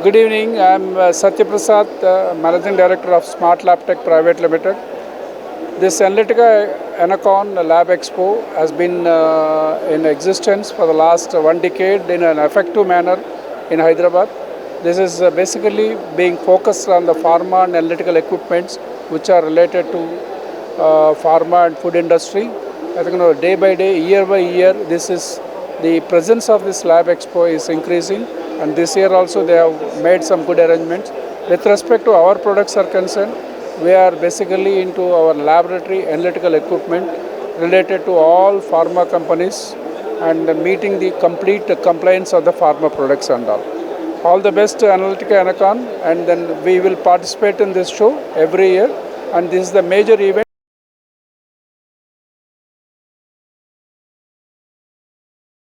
Good evening. I am Satya Prasad, Managing Director of Smart Labtech Private Limited. This Analytica Anacon Lab Expo has been in existence for the last 1 decade in an effective manner in Hyderabad. This is basically being focused on the pharma and analytical equipments which are related to pharma and food industry. I think day by day, year by year, the presence of this Lab Expo is increasing, and this year also they have made some good arrangements. With respect to our products are concerned, we are basically into our laboratory analytical equipment related to all pharma companies and meeting the complete compliance of the pharma products and all. All the best to Analytica Anacon, and then we will participate in this show every year, and this is the major event.